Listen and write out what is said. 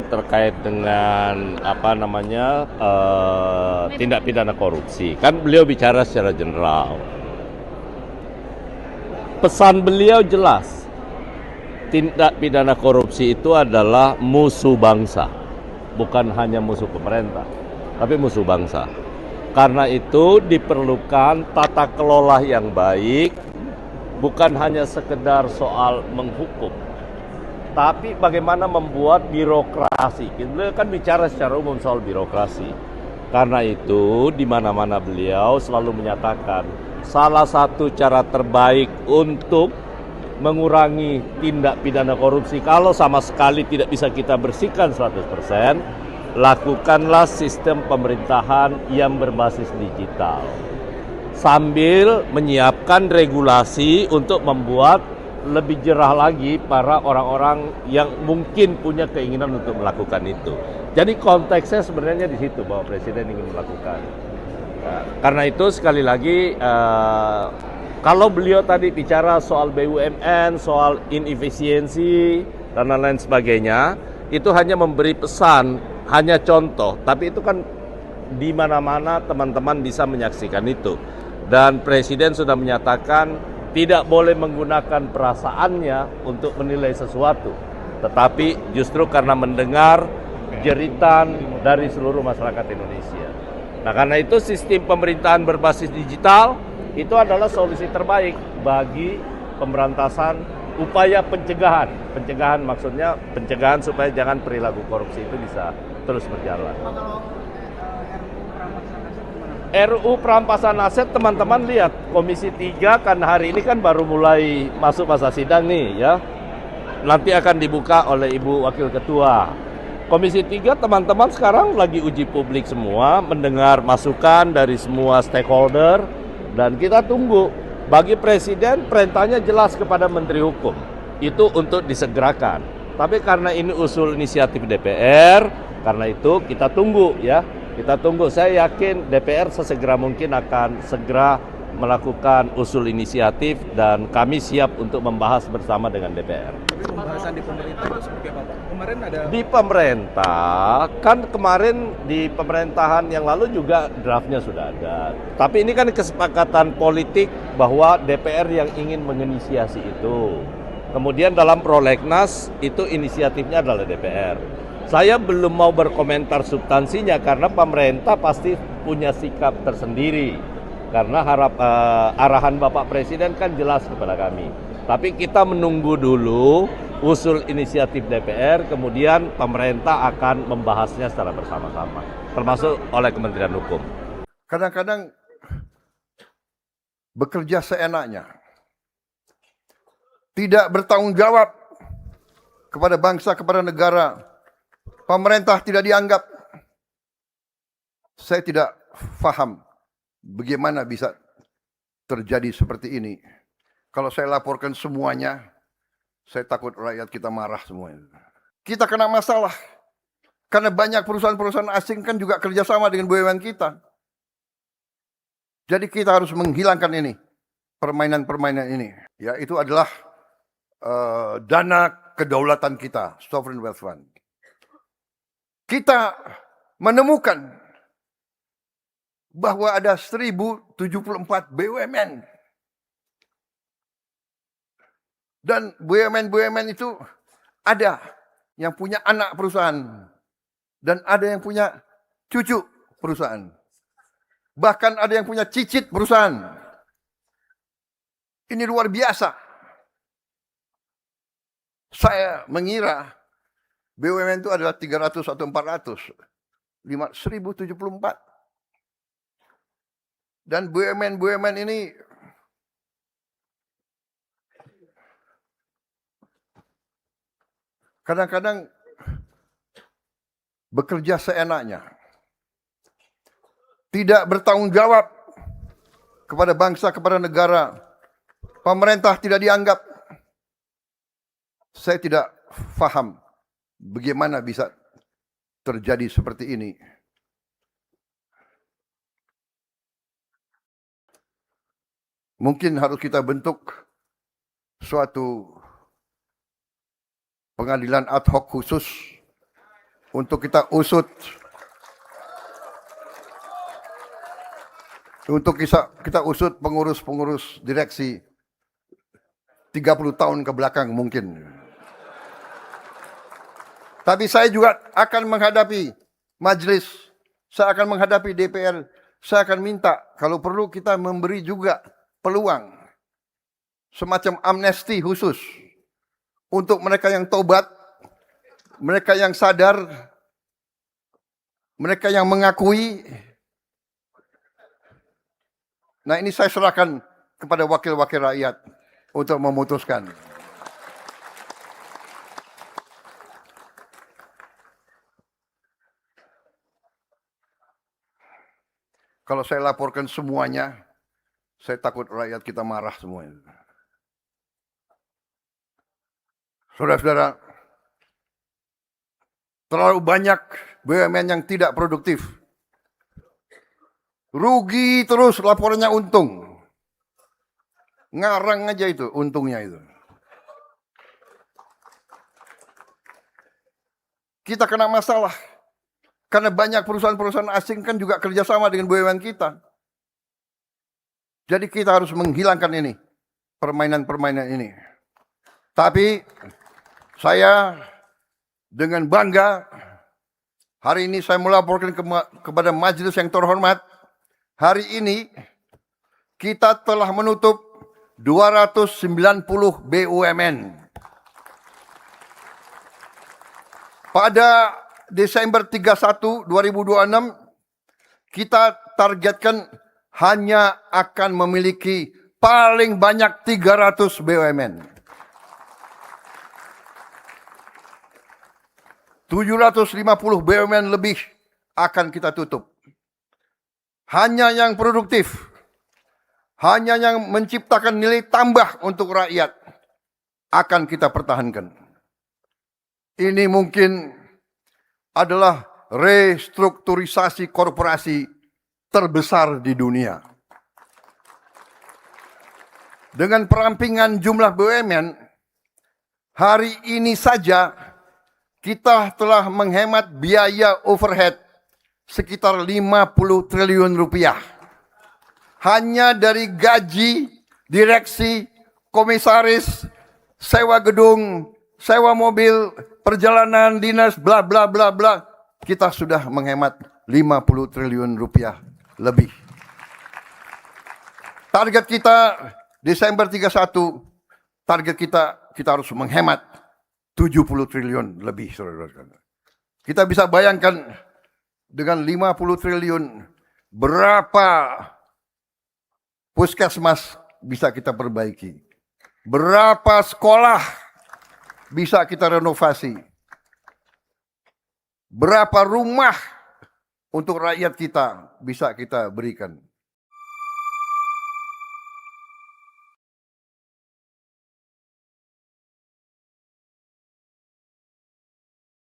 terkait dengan tindak pidana korupsi. Kan beliau bicara secara general. Pesan beliau jelas. Tindak pidana korupsi itu adalah musuh bangsa. Bukan hanya musuh pemerintah, tapi musuh bangsa. Karena itu diperlukan tata kelola yang baik, bukan hanya sekedar soal menghukum, tapi bagaimana membuat birokrasi. Kita kan bicara secara umum soal birokrasi. Karena itu di mana-mana beliau selalu menyatakan salah satu cara terbaik untuk mengurangi tindak pidana korupsi, kalau sama sekali tidak bisa kita bersihkan 100%, lakukanlah sistem pemerintahan yang berbasis digital. Sambil menyiapkan regulasi untuk membuat lebih jerah lagi para orang-orang yang mungkin punya keinginan untuk melakukan itu. Jadi konteksnya sebenarnya di situ bahwa Presiden ingin melakukan. Karena itu sekali lagi, kalau beliau tadi bicara soal BUMN, soal inefisiensi dan lain sebagainya, itu hanya memberi pesan, hanya contoh. Tapi itu kan di mana-mana teman-teman bisa menyaksikan itu. Dan Presiden sudah menyatakan tidak boleh menggunakan perasaannya untuk menilai sesuatu, tetapi justru karena mendengar jeritan dari seluruh masyarakat Indonesia. Nah, karena itu sistem pemerintahan berbasis digital itu adalah solusi terbaik bagi pemberantasan upaya pencegahan. Pencegahan maksudnya pencegahan supaya jangan perilaku korupsi itu bisa terus berjalan. RUU perampasan aset, teman-teman lihat Komisi 3 kan hari ini kan baru mulai masuk masa sidang nih ya. Nanti akan dibuka oleh Ibu Wakil Ketua. Komisi 3 teman-teman sekarang lagi uji publik semua, mendengar masukan dari semua stakeholder, dan kita tunggu. Bagi Presiden perintahnya jelas kepada Menteri Hukum, itu untuk disegerakan. Tapi karena ini usul inisiatif DPR, karena itu kita tunggu ya. Kita tunggu, saya yakin DPR sesegera mungkin akan segera melakukan usul inisiatif dan kami siap untuk membahas bersama dengan DPR. Tapi pembahasan di pemerintah itu seperti apa, Pak? Kemarin ada... Di pemerintah, kan kemarin di pemerintahan yang lalu juga draftnya sudah ada. Tapi ini kan kesepakatan politik bahwa DPR yang ingin menginisiasi itu. Kemudian dalam prolegnas itu inisiatifnya adalah DPR. Saya belum mau berkomentar substansinya karena pemerintah pasti punya sikap tersendiri. Karena arahan Bapak Presiden kan jelas kepada kami. Tapi kita menunggu dulu usul inisiatif DPR, kemudian pemerintah akan membahasnya secara bersama-sama, termasuk oleh Kementerian Hukum. Kadang-kadang bekerja seenaknya, tidak bertanggung jawab kepada bangsa, kepada negara. Pemerintah tidak dianggap. Saya tidak paham bagaimana bisa terjadi seperti ini. Kalau saya laporkan semuanya, saya takut rakyat kita marah semuanya. Kita kena masalah. Karena banyak perusahaan-perusahaan asing kan juga kerjasama dengan BUMN kita. Jadi kita harus menghilangkan ini. Permainan-permainan ini. Ya, itu adalah dana kedaulatan kita. Sovereign Wealth Fund. Kita menemukan bahwa ada 1074 BUMN. Dan BUMN itu ada yang punya anak perusahaan. Dan ada yang punya cucu perusahaan. Bahkan ada yang punya cicit perusahaan. Ini luar biasa. Saya mengira BUMN itu adalah 300 atau 400. 1074. Dan BUMN ini kadang-kadang bekerja seenaknya. Tidak bertanggung jawab kepada bangsa, kepada negara. Pemerintah tidak dianggap. Saya tidak paham bagaimana bisa terjadi seperti ini. Mungkin harus kita bentuk suatu pengadilan ad hoc khusus untuk kita usut, kita usut pengurus-pengurus direksi 30 tahun ke belakang mungkin. Tapi saya juga akan menghadapi majelis, saya akan menghadapi DPR, saya akan minta kalau perlu kita memberi juga peluang semacam amnesti khusus untuk mereka yang tobat, mereka yang sadar, mereka yang mengakui. Nah, ini saya serahkan kepada wakil-wakil rakyat untuk memutuskan. Kalau saya laporkan semuanya, saya takut rakyat kita marah semuanya. Saudara-saudara, terlalu banyak BUMN yang tidak produktif. Rugi terus, laporannya untung. Ngarang aja itu, untungnya itu. Kita kena masalah. Karena banyak perusahaan-perusahaan asing kan juga kerjasama dengan BUMN kita. Jadi kita harus menghilangkan ini, permainan-permainan ini. Tapi saya dengan bangga, hari ini saya melaporkan kepada majelis yang terhormat, hari ini kita telah menutup 290 BUMN. Pada Desember 31, 2026, kita targetkan hanya akan memiliki paling banyak 300 BUMN. 750 BUMN lebih akan kita tutup. Hanya yang produktif, hanya yang menciptakan nilai tambah untuk rakyat akan kita pertahankan. Ini mungkin adalah restrukturisasi korporasi terbesar di dunia. Dengan perampingan jumlah BUMN, hari ini saja kita telah menghemat biaya overhead sekitar 50 triliun rupiah. Hanya dari gaji, direksi, komisaris, sewa gedung, sewa mobil, perjalanan dinas, bla bla bla bla, kita sudah menghemat 50 triliun rupiah lebih. Target kita Desember 31, target kita harus menghemat 70 triliun lebih, saudara-saudara. Kita bisa bayangkan dengan 50 triliun berapa puskesmas bisa kita perbaiki, berapa sekolah bisa kita renovasi, berapa rumah untuk rakyat kita bisa kita berikan.